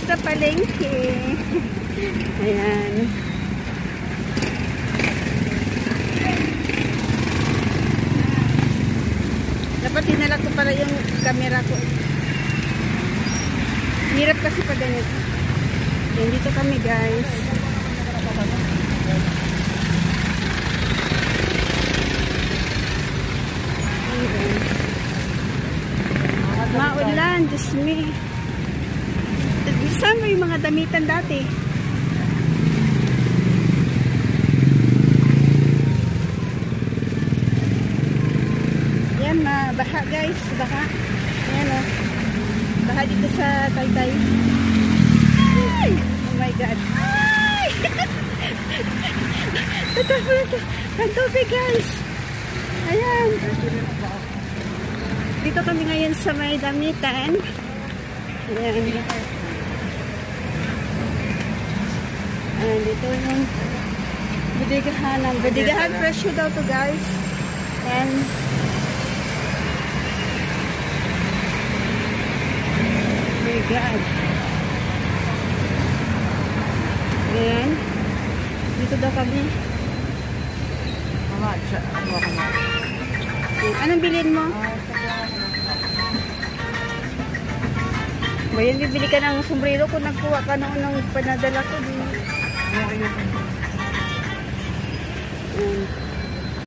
sa palengke. Ayan. Dapat dinala ko pala yung camera ko. Hirap kasi pa ganito. Ayan, dito kami guys. Maulan, Diyos me. Saan mo yung mga damitan dati? Yan, baha guys, baha. Ayan o. Baha dito sa Taytay. Ay! Oh my God. Ay! Ang tubig guys. Ayan. Dito kami ngayon sa may damitan. Ayan. Ayan, dito yung budigahan. Budigahan presyo daw to guys. And oh my God. Ayan. Dito daw kami. Anong bilhin mo? Bayan, bibili ka ng sombrero kung nagkuha ka noon ng panadala ko. Ayan.